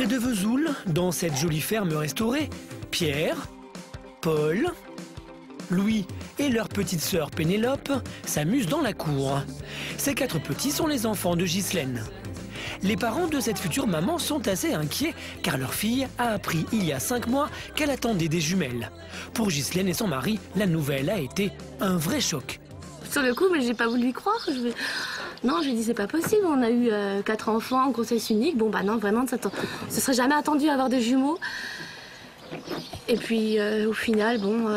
Près de Vesoul, dans cette jolie ferme restaurée, Pierre, Paul, Louis et leur petite sœur Pénélope s'amusent dans la cour. Ces 4 petits sont les enfants de Ghislaine. Les parents de cette future maman sont assez inquiets car leur fille a appris il y a 5 mois qu'elle attendait des jumelles. Pour Ghislaine et son mari, la nouvelle a été un vrai choc. Sur le coup, mais j'ai pas voulu y croire. Non, je lui ai dit c'est pas possible, on a eu 4 enfants en grossesse unique. Bon bah non, vraiment, ce serait jamais attendu à avoir des jumeaux. Et puis au final, bon...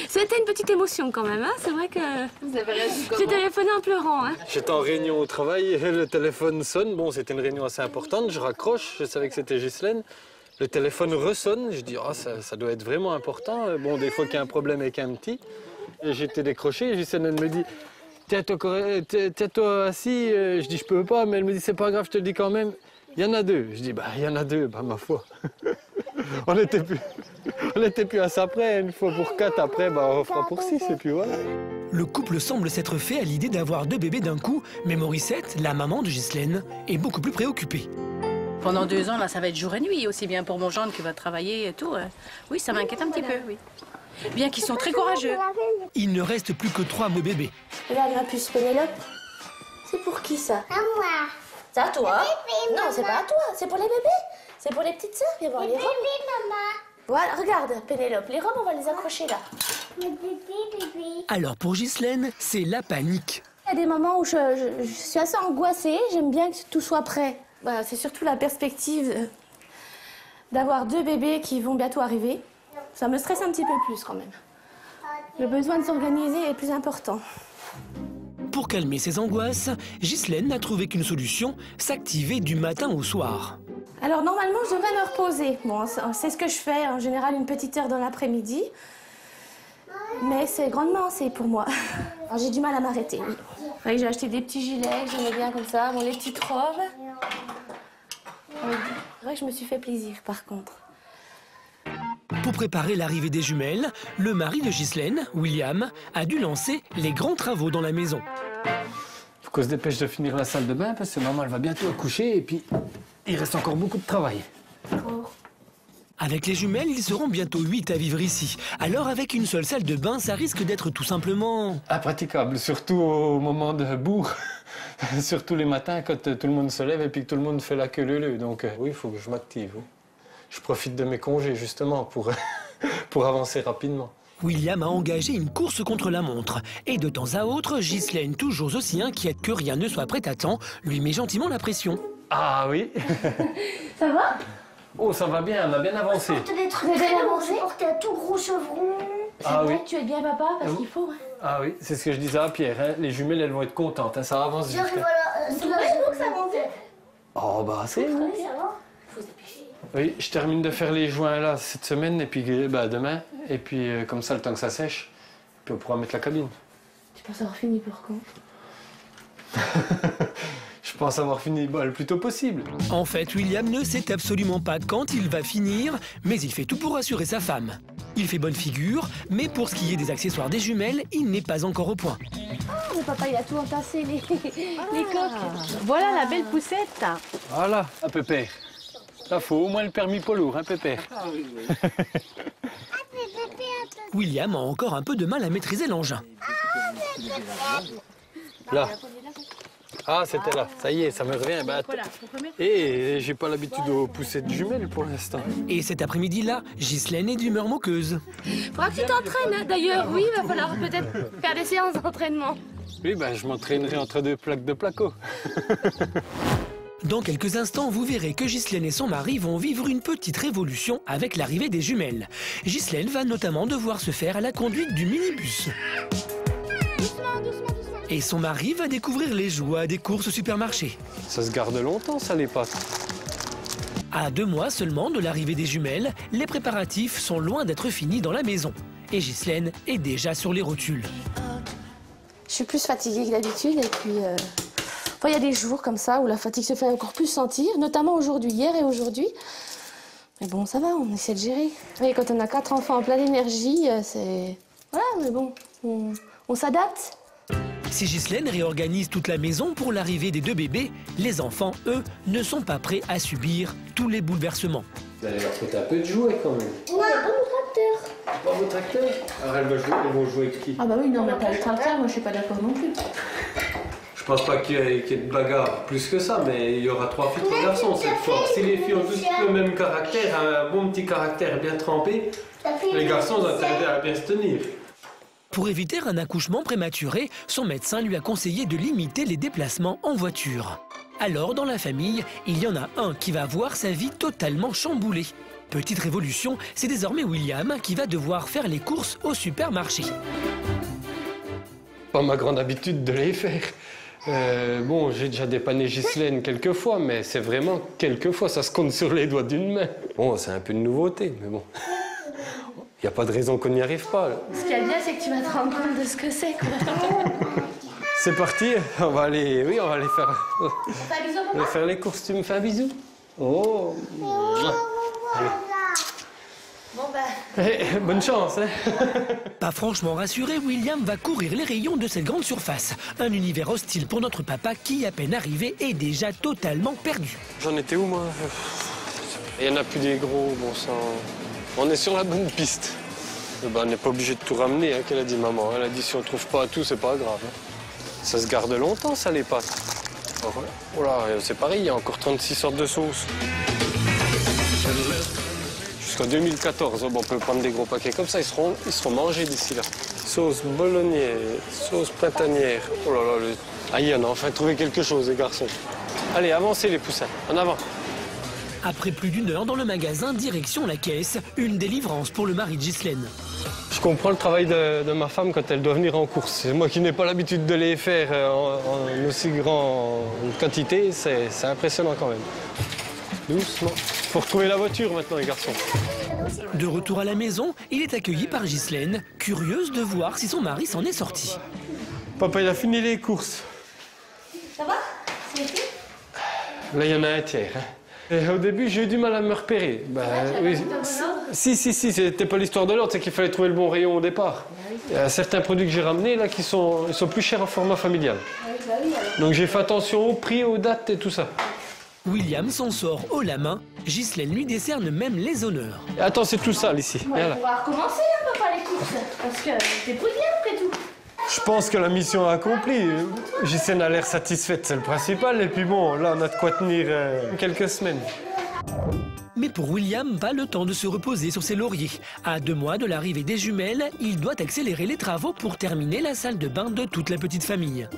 C'était une petite émotion quand même, hein. C'est vrai que j'ai téléphoné en pleurant. Hein. J'étais en réunion au travail, et le téléphone sonne. Bon, c'était une réunion assez importante, je raccroche, je savais que c'était Ghislaine. Le téléphone ressonne, je dis, oh, ça doit être vraiment important. Bon, des fois qu'il y a un problème avec un petit. Et j'étais décroché, et Ghislaine elle me dit, tiens-toi assis. Je dis, je peux pas, mais elle me dit, c'est pas grave, je te le dis quand même. Il y en a 2. Je dis, bah, il y en a 2, bah, ma foi. On n'était plus à ça près. Une fois pour 4, après, bah, on fera pour 6, et puis voilà. Le couple semble s'être fait à l'idée d'avoir 2 bébés d'un coup, mais Morissette, la maman de Ghislaine, est beaucoup plus préoccupée. Pendant 2 ans, là, ça va être jour et nuit, aussi bien pour mon gendre qui va travailler et tout. Oui, ça m'inquiète un petit peu, oui. Bien qu'ils sont très courageux. Il ne reste plus que 3 beaux bébés. Regarde ma puce Pénélope. C'est pour qui ça? À moi. C'est à toi? Bébé, Non, c'est pas à toi, c'est pour les bébés. C'est pour les petites sœurs, viens voir les robes. maman. Voilà, regarde Pénélope, les robes, on va les accrocher là. Bébé. Alors pour Ghislaine, c'est la panique. Il y a des moments où je suis assez angoissée, j'aime bien que tout soit prêt. Voilà, c'est surtout la perspective d'avoir 2 bébés qui vont bientôt arriver. Ça me stresse un petit peu plus quand même. Le besoin de s'organiser est plus important. Pour calmer ses angoisses, Ghislaine n'a trouvé qu'une solution, s'activer du matin au soir. Alors normalement, je devrais me reposer. Bon, c'est ce que je fais, en général une petite heure dans l'après-midi. Mais c'est grandement assez pour moi. Alors j'ai du mal à m'arrêter, oui. J'ai acheté des petits gilets que j'aimais bien comme ça, bon, les petites robes. C'est vrai que je me suis fait plaisir par contre. Pour préparer l'arrivée des jumelles, le mari de Ghislaine, William, a dû lancer les grands travaux dans la maison. Faut qu'on se dépêche de finir la salle de bain parce que maman elle va bientôt accoucher et puis il reste encore beaucoup de travail. Avec les jumelles, ils seront bientôt 8 à vivre ici. Alors avec une seule salle de bain, ça risque d'être tout simplement... impraticable, surtout au moment de bourg. Surtout les matins quand tout le monde se lève et puis que tout le monde fait la queue leu. Donc oui, il faut que je m'active. Oui. Je profite de mes congés justement pour avancer rapidement. William a engagé une course contre la montre. Et de temps à autre, Ghislaine, toujours aussi inquiète que rien ne soit prêt à temps, lui met gentiment la pression. Ah oui. Ça va? Oh, ça va bien, on a bien avancé. Tu as des trucs très lourds, j'ai porté un tout gros chevron. Ah oui. Tu es bien papa parce qu'il faut. Hein. Ah oui, c'est ce que je disais à Pierre, hein. Les jumelles elles vont être contentes, hein. Ça avance vite. C'est vrai que ça monte. Oh bah c'est bon. Faut se dépêcher. Oui, je termine de faire les joints là cette semaine et puis bah, demain. Et puis comme ça, le temps que ça sèche, puis on pourra mettre la cabine. Tu penses avoir fini pour quand? Je pense avoir fini le plus tôt possible. En fait, William ne sait absolument pas quand il va finir, mais il fait tout pour rassurer sa femme. Il fait bonne figure, mais pour ce qui est des accessoires des jumelles, il n'est pas encore au point. Oh, le papa, il a tout entassé, les coques. Voilà la belle poussette. Voilà, un pépère. Ça faut au moins le permis poids lourd, hein, pépère. Ah oui, oui. William a encore un peu de mal à maîtriser l'engin. Là. Ah, c'était là. Ça y est, ça me revient. Bah, et j'ai pas l'habitude de pousser de jumelles pour l'instant. Et cet après-midi-là, Ghislaine est d'humeur moqueuse. Faudra que tu t'entraînes, hein. D'ailleurs, oui, il va falloir peut-être faire des séances d'entraînement. Oui, ben, je m'entraînerai entre 2 plaques de placo. Dans quelques instants, vous verrez que Ghislaine et son mari vont vivre une petite révolution avec l'arrivée des jumelles. Ghislaine va notamment devoir se faire à la conduite du minibus. Et son mari va découvrir les joies des courses au supermarché. Ça se garde longtemps, ça, les pâtes. À 2 mois seulement de l'arrivée des jumelles, les préparatifs sont loin d'être finis dans la maison. Et Ghislaine est déjà sur les rotules. Je suis plus fatiguée que d'habitude et puis... il y a des jours comme ça où la fatigue se fait encore plus sentir, notamment aujourd'hui, hier et aujourd'hui. Mais bon, ça va, on essaie de gérer. Oui, quand on a 4 enfants en pleine énergie, c'est... Voilà, mais bon, on s'adapte. Si Ghislaine réorganise toute la maison pour l'arrivée des 2 bébés, les enfants, eux, ne sont pas prêts à subir tous les bouleversements. Vous allez leur prêter un peu de jouets quand même. On n'a pas mon tracteur. Pas vos tracteurs? Alors elles vont jouer avec qui? Ah bah oui, non, mais pas le tracteur, moi je suis pas d'accord non plus. Je pense pas qu'il y ait de bagarre plus que ça, mais il y aura 3 filles, 3 garçons cette fois. Si les filles ont tous le même caractère, un bon petit caractère bien trempé, les garçons ont intérêt à bien se tenir. Pour éviter un accouchement prématuré, son médecin lui a conseillé de limiter les déplacements en voiture. Alors, dans la famille, il y en a un qui va voir sa vie totalement chamboulée. Petite révolution, c'est désormais William qui va devoir faire les courses au supermarché. Pas ma grande habitude de les faire. Bon, j'ai déjà dépanné Ghislaine quelques fois, mais c'est vraiment quelques fois, ça se compte sur les doigts d'une main. Bon, c'est un peu de nouveauté, mais bon. Il n'y a pas de raison qu'on n'y arrive pas. Là. Ce qu'il y a de bien, c'est que tu vas te rendre compte de ce que c'est, quoi. C'est parti, on va aller faire, Fais un bisou, on va faire les courses. Tu me fais un bisou? Oh. Allez. Bon bah... Bonne chance, hein. Pas franchement rassuré, William va courir les rayons de cette grande surface. Un univers hostile pour notre papa qui, à peine arrivé, est déjà totalement perdu. J'en étais où, moi? Il n'y en a plus des gros, bon sang. On est sur la bonne piste. Ben, on n'est pas obligé de tout ramener, hein, qu'elle a dit maman. Elle a dit si on ne trouve pas tout, c'est pas grave. Hein. Ça se garde longtemps, ça, les pâtes. Oh là, c'est pareil, il y a encore 36 sortes de sauces. Jusqu'en 2014, on peut prendre des gros paquets comme ça, ils seront mangés d'ici là. Sauce bolognaise, sauce printanière. Oh là là, ah, il y en a enfin trouvé quelque chose, les garçons. Allez, avancez les poussins, en avant. Après plus d'1 heure dans le magasin, direction la caisse, une délivrance pour le mari de Ghislaine. Je comprends le travail de ma femme quand elle doit venir en course. C'est moi qui n'ai pas l'habitude de les faire en aussi grande quantité, c'est impressionnant quand même. Doucement. Faut retrouver la voiture maintenant, les garçons. De retour à la maison, il est accueilli par Ghislaine, curieuse de voir si son mari s'en est sorti. Papa, il a fini les courses. Ça va? C'est fait? Là, il y en a un tiers. Hein. Et au début, j'ai eu du mal à me repérer. Oui. Si, c'était pas l'histoire de l'ordre, c'est qu'il fallait trouver le bon rayon au départ. Il y a certains produits que j'ai ramenés là qui sont plus chers en format familial. Donc j'ai fait attention au prix, aux dates et tout ça. William s'en sort haut la main. Ghislaine lui décerne même les honneurs. Attends, c'est tout sale ici. On va pouvoir recommencer, hein, papa, les courses. Parce que t'es brouillé après tout. Je pense que la mission est accomplie. Ghislaine a l'air satisfaite, c'est le principal. Et puis bon, là, on a de quoi tenir quelques semaines. Mais pour William, pas le temps de se reposer sur ses lauriers. À 2 mois de l'arrivée des jumelles, il doit accélérer les travaux pour terminer la salle de bain de toute la petite famille.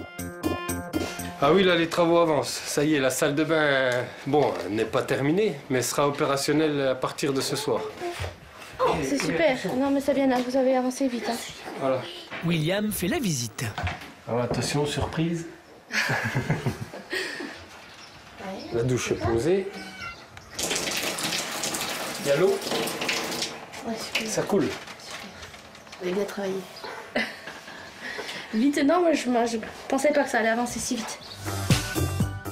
Ah oui, là, les travaux avancent. Ça y est, la salle de bain, bon, n'est pas terminée, mais sera opérationnelle à partir de ce soir. Oh, c'est super. Non, mais ça vient là, vous avez avancé vite. Hein. Voilà. William fait la visite. Alors attention, surprise. La douche est posée. Il y a l'eau. Ouais, super. Ça coule. Vous avez bien travaillé. Vite, non, moi je pensais pas que ça allait avancer si vite.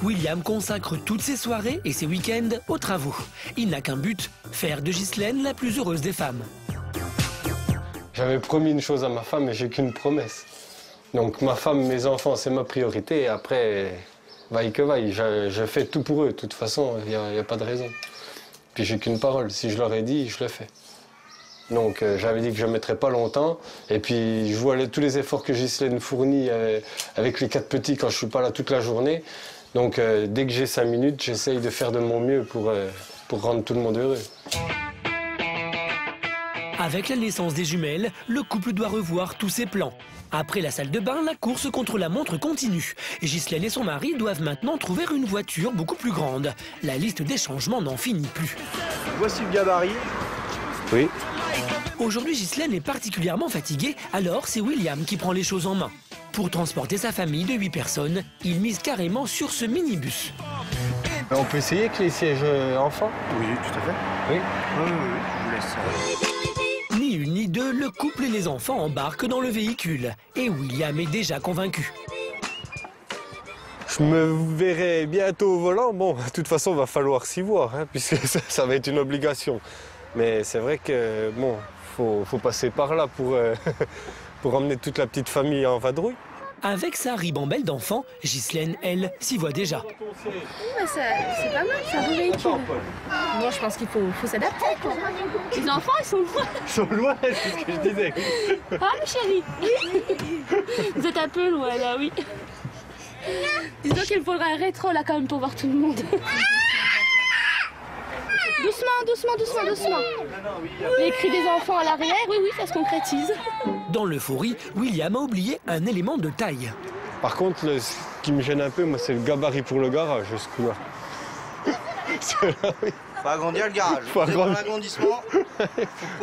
William consacre toutes ses soirées et ses week-ends aux travaux. Il n'a qu'un but, faire de Ghislaine la plus heureuse des femmes. J'avais promis une chose à ma femme, mais j'ai qu'une promesse. Donc ma femme, mes enfants, c'est ma priorité. Et après, vaille que vaille, je fais tout pour eux. De toute façon, il n'y a pas de raison. Puis j'ai qu'une parole. Si je leur ai dit, je le fais. Donc j'avais dit que je ne mettrais pas longtemps. Et puis je vois tous les efforts que Ghislaine fournit avec les 4 petits quand je ne suis pas là toute la journée. Donc dès que j'ai 5 minutes, j'essaye de faire de mon mieux pour rendre tout le monde heureux. Avec la naissance des jumelles, le couple doit revoir tous ses plans. Après la salle de bain, la course contre la montre continue. Ghislaine et son mari doivent maintenant trouver une voiture beaucoup plus grande. La liste des changements n'en finit plus. Voici le gabarit. Oui. Aujourd'hui, Ghislaine est particulièrement fatiguée, alors c'est William qui prend les choses en main. Pour transporter sa famille de 8 personnes, il mise carrément sur ce minibus. On peut essayer avec les sièges enfants? Oui, tout à fait. Oui. Oui, je vous laisse. Ni une ni deux, le couple et les enfants embarquent dans le véhicule. Et William est déjà convaincu. Je me verrai bientôt au volant. Bon, de toute façon, il va falloir s'y voir, hein, puisque ça va être une obligation. Mais c'est vrai que, bon, faut passer par là pour, pour emmener toute la petite famille en vadrouille. Avec sa ribambelle d'enfants, Ghislaine, elle, s'y voit déjà. C'est pas mal, c'est un beau véhicule. Bon, je pense qu'il faut s'adapter, quoi. Les enfants, ils sont loin. Ils sont loin, c'est ce que je disais. Ah, chérie. Vous êtes un peu loin, là, oui. Disons qu'il faudra un rétro, là, quand même, pour voir tout le monde. Doucement. Les cris des enfants à l'arrière, oui, ça se concrétise. Dans l'euphorie, William a oublié un élément de taille. Par contre, ce qui me gêne un peu, moi, c'est le gabarit pour le garage, ce coup-là. Faut agrandir le garage. Faut agrandir l'agrandissement.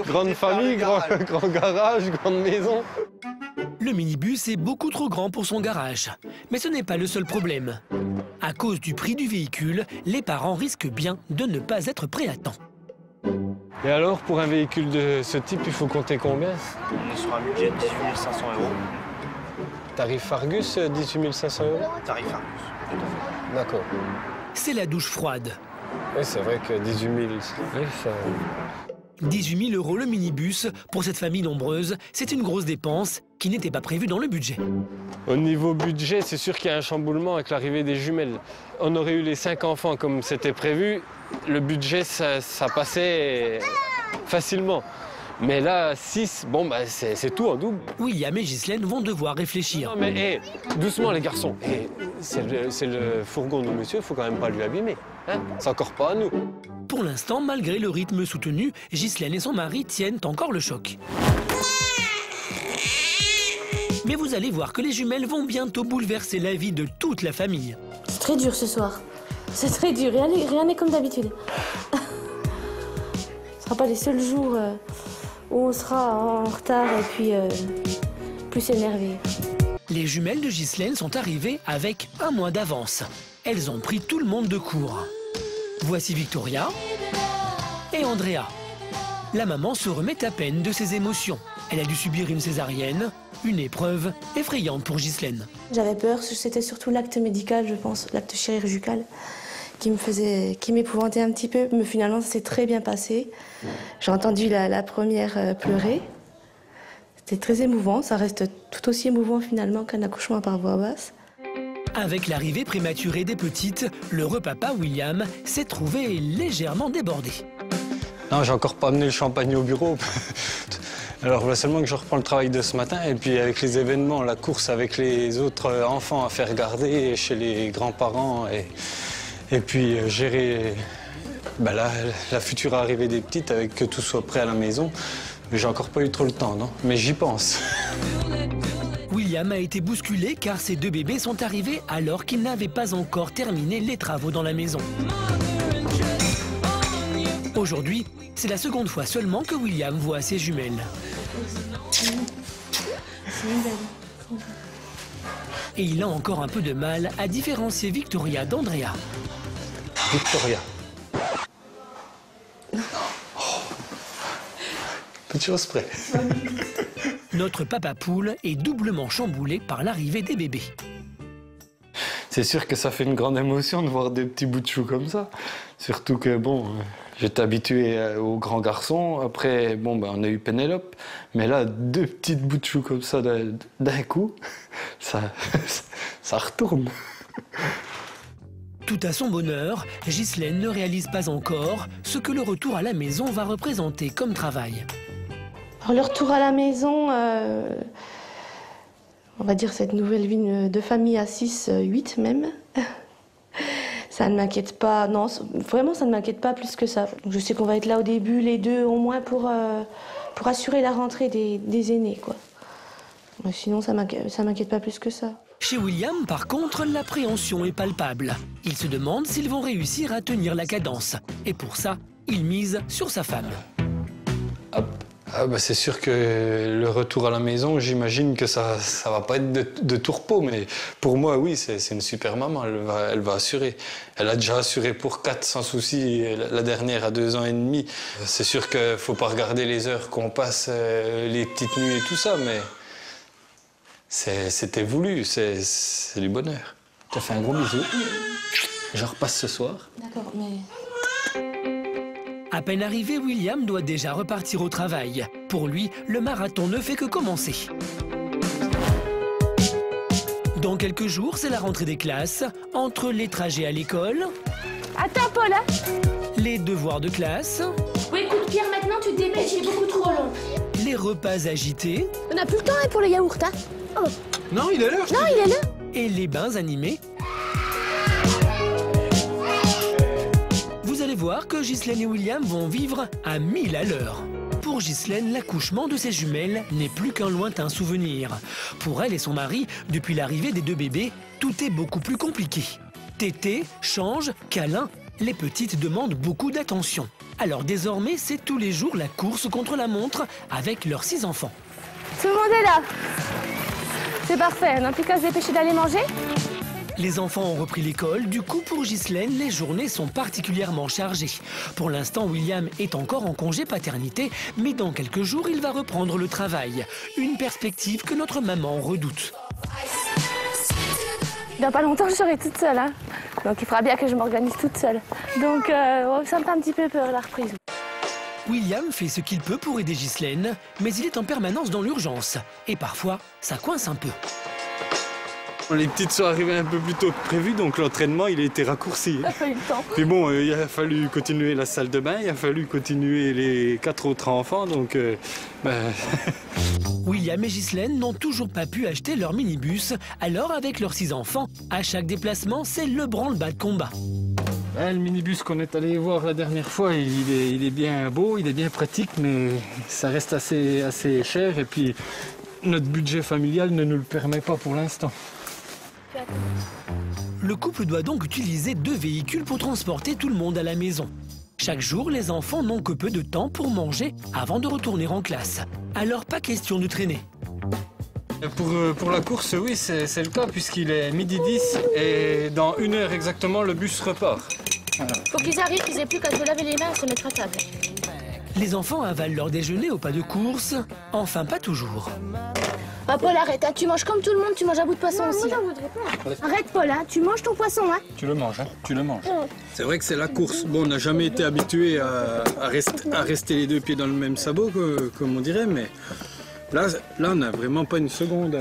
Grande famille, grand garage, grande maison. Le minibus est beaucoup trop grand pour son garage. Mais ce n'est pas le seul problème. À cause du prix du véhicule, les parents risquent bien de ne pas être prêts à temps. Et alors, pour un véhicule de ce type, il faut compter combien? On est sur un budget de 18 500 €. Tarif Argus, 18 500 €? Tarif Argus. D'accord. C'est la douche froide. Oui, c'est vrai que 18 000, oui, ça... 18 000 € le minibus, pour cette famille nombreuse, c'est une grosse dépense qui n'était pas prévue dans le budget. Au niveau budget, c'est sûr qu'il y a un chamboulement avec l'arrivée des jumelles. On aurait eu les 5 enfants comme c'était prévu, le budget, ça passait facilement. Mais là, 6, bon, bah, c'est tout en double. William et Ghislaine vont devoir réfléchir. Non, mais doucement, les garçons. C'est le fourgon du monsieur, il faut quand même pas lui abîmer. Hein, c'est encore pas à nous. Pour l'instant, malgré le rythme soutenu, Ghislaine et son mari tiennent encore le choc. Mais vous allez voir que les jumelles vont bientôt bouleverser la vie de toute la famille. C'est très dur ce soir. C'est très dur, rien n'est comme d'habitude. Ce ne sera pas les seuls jours où on sera en retard et puis plus énervé. Les jumelles de Ghislaine sont arrivées avec un mois d'avance. Elles ont pris tout le monde de court. Voici Victoria et Andrea. La maman se remet à peine de ses émotions. Elle a dû subir une césarienne, une épreuve effrayante pour Ghislaine. J'avais peur, c'était surtout l'acte médical, je pense, l'acte chirurgical, qui m'épouvantait un petit peu. Mais finalement, ça s'est très bien passé. J'ai entendu la première pleurer. C'était très émouvant, ça reste tout aussi émouvant finalement qu'un accouchement par voie basse. Avec l'arrivée prématurée des petites, l'heureux papa William s'est trouvé légèrement débordé. Non, j'ai encore pas amené le champagne au bureau. Alors voilà seulement que je reprends le travail de ce matin et puis avec les événements, la course avec les autres enfants à faire garder chez les grands-parents et puis gérer la future arrivée des petites avec que tout soit prêt à la maison. J'ai encore pas eu trop le temps, non? Mais j'y pense. William a été bousculé car ses deux bébés sont arrivés alors qu'il n'avait pas encore terminé les travaux dans la maison. Aujourd'hui, c'est la seconde fois seulement que William voit ses jumelles. Et il a encore un peu de mal à différencier Victoria d'Andrea. Victoria. Petite chose près. Notre papa poule est doublement chamboulé par l'arrivée des bébés. C'est sûr que ça fait une grande émotion de voir des petits bouts de chou comme ça. Surtout que, bon, j'étais habitué aux grands garçons. Après, bon, on a eu Pénélope. Mais là, deux petites bouts de chou comme ça d'un coup, ça retourne. Tout à son bonheur, Ghislaine ne réalise pas encore ce que le retour à la maison va représenter comme travail. Alors, le retour à la maison, on va dire cette nouvelle vie de famille à 6, 8 même, ça ne m'inquiète pas. Non, vraiment, ça ne m'inquiète pas plus que ça. Je sais qu'on va être là au début, les deux au moins, pour assurer la rentrée des aînés, quoi. Mais sinon, ça m'inquiète pas plus que ça. Chez William, par contre, l'appréhension est palpable. Il se demande s'ils vont réussir à tenir la cadence. Et pour ça, il mise sur sa femme. C'est sûr que le retour à la maison, j'imagine que ça va pas être de tout repos, mais pour moi, oui, c'est une super maman, elle va assurer. Elle a déjà assuré pour 4 sans souci, la dernière à 2 ans et demi. C'est sûr qu'il faut pas regarder les heures qu'on passe, les petites nuits et tout ça, mais c'était voulu, c'est du bonheur. Je te fais un gros bisou. Je repasse ce soir. D'accord, mais... À peine arrivé, William doit déjà repartir au travail. Pour lui, le marathon ne fait que commencer. Dans quelques jours, c'est la rentrée des classes. Entre les trajets à l'école, Attends, Paul, hein. les devoirs de classe, Oui, écoute, Pierre, maintenant tu te dépêches, il est beaucoup trop long. les repas agités On n'a plus le temps hein, pour le yaourt, hein. Oh. Non, il est l'heure. Non, il est là. et les bains animés. Vous allez voir que Ghislaine et William vont vivre à 1000 à l'heure. Pour Ghislaine, l'accouchement de ses jumelles n'est plus qu'un lointain souvenir. Pour elle et son mari, depuis l'arrivée des 2 bébés, tout est beaucoup plus compliqué. Tétés, change, câlins, les petites demandent beaucoup d'attention. Alors désormais, c'est tous les jours la course contre la montre avec leurs 6 enfants. Tout le monde est là. C'est parfait, on n'a plus qu'à se dépêcher d'aller manger. Les enfants ont repris l'école, du coup pour Ghislaine, les journées sont particulièrement chargées. Pour l'instant, William est encore en congé paternité, mais dans quelques jours, il va reprendre le travail. Une perspective que notre maman redoute. Dans pas longtemps, je serai toute seule, hein. Donc il faudra bien que je m'organise toute seule. Donc ça me fait un petit peu peur la reprise. William fait ce qu'il peut pour aider Ghislaine, mais il est en permanence dans l'urgence. Et parfois, ça coince un peu. Les petites sont arrivées un peu plus tôt que prévu, donc l'entraînement il a été raccourci. Il a fallu le temps. Puis bon, il a fallu continuer la salle de bain, il a fallu continuer les 4 autres enfants, donc William et Ghislaine n'ont toujours pas pu acheter leur minibus, alors avec leurs 6 enfants, à chaque déplacement, c'est le branle-bas de combat. le minibus qu'on est allé voir la dernière fois, il est bien beau, il est bien pratique, mais ça reste assez cher et puis notre budget familial ne nous le permet pas pour l'instant. Le couple doit donc utiliser 2 véhicules pour transporter tout le monde à la maison. Chaque jour, les enfants n'ont que peu de temps pour manger avant de retourner en classe. Alors pas question de traîner. Pour la course, oui, c'est le cas puisqu'il est 12h10 et dans 1 heure exactement, le bus repart. Faut qu'ils arrivent, qu'ils aient plus qu'à se laver les mains et se mettre à table. Les enfants avalent leur déjeuner au pas de course, enfin pas toujours. Ah, Paul, arrête, hein. Tu manges comme tout le monde, tu manges un bout de poisson aussi. Hein. Arrête, Paul, hein. Tu manges ton poisson, hein. Tu le manges, hein? Tu le manges. C'est vrai que c'est la course. Bon, on n'a jamais été habitué à rester les 2 pieds dans le même sabot, comme on dirait, mais là on n'a vraiment pas une seconde.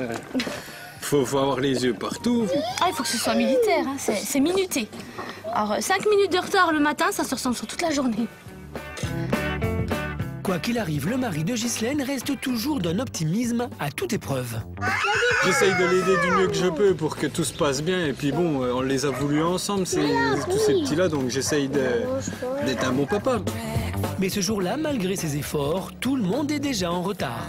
Faut avoir les yeux partout. Ah, il faut que ce soit militaire, hein. C'est minuté. Alors, 5 minutes de retard le matin, ça se ressent sur toute la journée. Quoi qu'il arrive, le mari de Ghislaine reste toujours d'un optimisme à toute épreuve. J'essaye de l'aider du mieux que je peux pour que tout se passe bien. Et puis bon, on les a voulu ensemble, tous ces petits-là, donc j'essaye d'être un bon papa. Mais ce jour-là, malgré ses efforts, tout le monde est déjà en retard.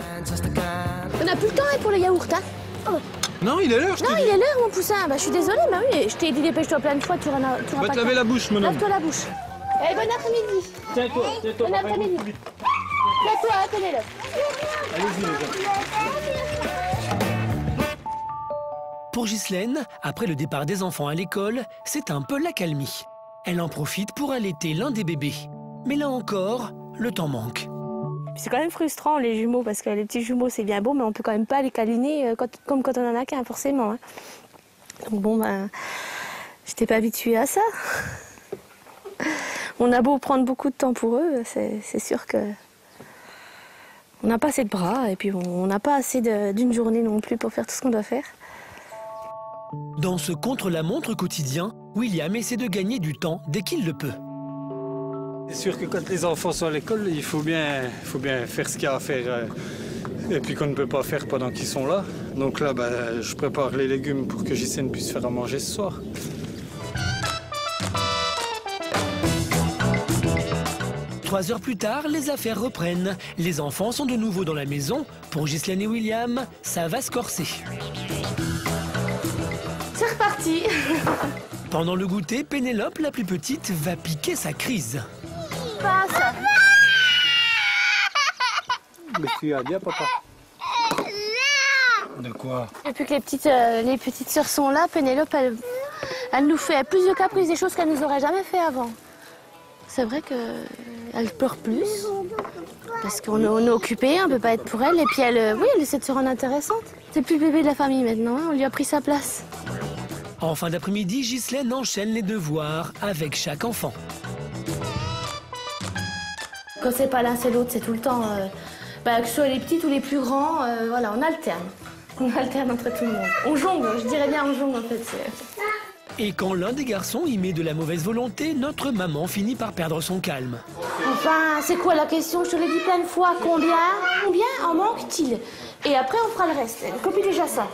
On n'a plus le temps hein, pour le yaourt, hein. Oh. Non, il est l'heure, je Non, t'ai il dit. est l'heure, mon poussin. Bah, je suis désolée, mais oui, je t'ai dit dépêche-toi plein de fois, tu auras Va pas te le laver temps. la bouche, mon homme. Lave-toi la bouche. Eh, bon après-midi. Tiens-toi, Bon après-midi. Lève-toi, hein, tenez-le. Allez-y, les gars. Pour Ghislaine, après le départ des enfants à l'école, c'est un peu l'accalmie. Elle en profite pour allaiter l'un des bébés. Mais là encore, le temps manque. C'est quand même frustrant, les jumeaux, parce que les petits jumeaux, c'est bien beau, mais on peut quand même pas les câliner comme quand on en a qu'un, forcément. Hein. Donc bon, ben, j'étais pas habituée à ça. On a beau prendre beaucoup de temps pour eux, c'est sûr que on n'a pas assez de bras, et puis on n'a pas assez d'une journée non plus pour faire tout ce qu'on doit faire. Dans ce contre-la-montre quotidien, William essaie de gagner du temps dès qu'il le peut. C'est sûr que quand les enfants sont à l'école, il faut bien faire ce qu'il y a à faire et puis qu'on ne peut pas faire pendant qu'ils sont là. Donc là, je prépare les légumes pour que Ghislaine puisse faire à manger ce soir. Trois heures plus tard, les affaires reprennent. Les enfants sont de nouveau dans la maison. Pour Ghislaine et William, ça va se corser. C'est reparti. Pendant le goûter, Pénélope, la plus petite, va piquer sa crise. Passe. Mais tu as bien, papa. De quoi? Depuis que les petites sœurs sont là, Pénélope, elle nous fait plus de caprices, des choses qu'elle nous aurait jamais fait avant. C'est vrai qu'elle pleure plus, parce qu'on est occupé, on ne peut pas être pour elle. Et puis elle essaie de se rendre intéressante. C'est plus le bébé de la famille maintenant, hein, on lui a pris sa place. En fin d'après-midi, Ghislaine enchaîne les devoirs avec chaque enfant. Quand c'est pas l'un, c'est l'autre, c'est tout le temps. Que ce soit les petites ou les plus grands, voilà, on alterne. On alterne entre tout le monde. On jongle, je dirais bien on jongle en fait. Et quand l'un des garçons y met de la mauvaise volonté, notre maman finit par perdre son calme. Enfin, c'est quoi la question? Je te l'ai dit plein de fois. Combien en manque-t-il? Et après, on fera le reste. Copie déjà ça.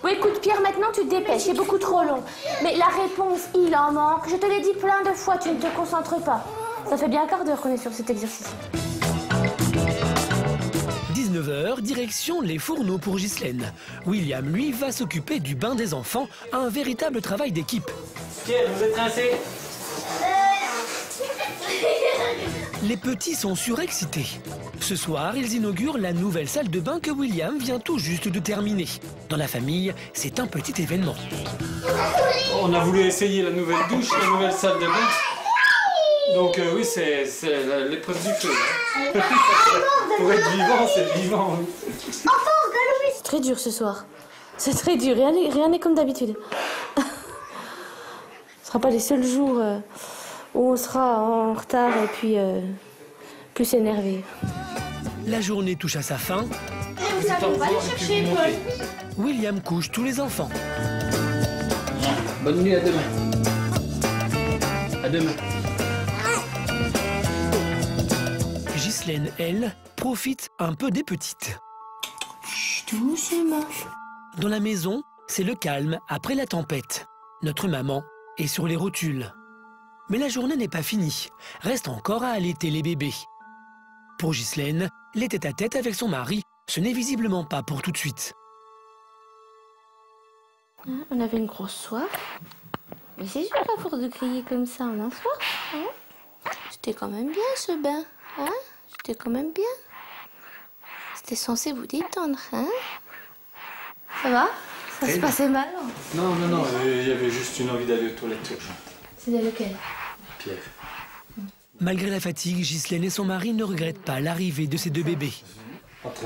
Bon, écoute, Pierre, maintenant, tu te dépêches. C'est beaucoup trop long. Mais la réponse, il en manque. Je te l'ai dit plein de fois, tu ne te concentres pas. Ça fait bien un quart d'heure qu'on est sur cet exercice. 19h, direction les fourneaux pour Ghislaine. William, lui, va s'occuper du bain des enfants, un véritable travail d'équipe. Pierre, vous êtes rincé? Les petits sont surexcités. Ce soir, ils inaugurent la nouvelle salle de bain que William vient tout juste de terminer. Dans la famille, c'est un petit événement. On a voulu essayer la nouvelle douche, la nouvelle salle de bain. Donc oui, c'est l'épreuve du feu. Hein. Pour être vivant, c'est vivant. Oui. C'est très dur ce soir. C'est très dur. Rien n'est comme d'habitude. Ce ne sera pas les seuls jours où on sera en retard et puis plus énervé. La journée touche à sa fin. Vous savez, on va aller chercher Paul. William couche tous les enfants. Bonne nuit, à demain. À demain. Ghislaine, elle, profite un peu des petites. Chut, doucement. Dans la maison, c'est le calme après la tempête. Notre maman est sur les rotules. Mais la journée n'est pas finie. Reste encore à allaiter les bébés. Pour Ghislaine, les tête-à-tête avec son mari, ce n'est visiblement pas pour tout de suite. On avait une grosse soif. Mais c'est sûr, à force de crier comme ça, on a soif. Hein? C'était quand même bien ce bain. Hein? C'était quand même bien. C'était censé vous détendre. Hein? Ça va? Ça se passait mal? Non, il y avait juste une envie d'aller aux toilettes urgentes. C'est lequel? Pierre. Malgré la fatigue, Ghislaine et son mari ne regrettent pas l'arrivée de ces deux bébés. Entre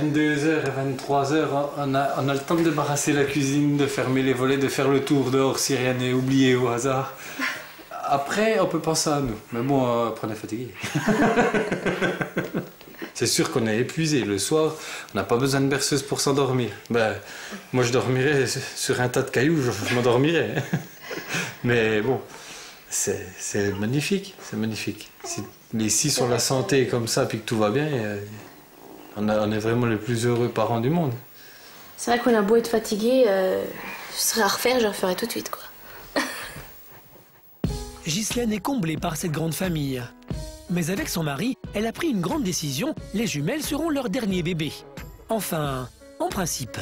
22h et 23h, on a le temps de débarrasser la cuisine, de fermer les volets, de faire le tour dehors si rien n'est oublié au hasard. Après, on peut penser à nous. Mais bon, après on est fatigué. C'est sûr qu'on est épuisé. Le soir, on n'a pas besoin de berceuse pour s'endormir. Ben, moi, je dormirais sur un tas de cailloux, je m'endormirais. Mais bon, c'est magnifique, c'est magnifique. Si les 6 ont la santé comme ça, puis que tout va bien, on est vraiment les plus heureux parents du monde. C'est vrai qu'on a beau être fatigué, je serais à refaire, je referais tout de suite, quoi. Ghislaine est comblée par cette grande famille. Mais avec son mari, elle a pris une grande décision, les jumelles seront leur dernier bébé. Enfin, en principe.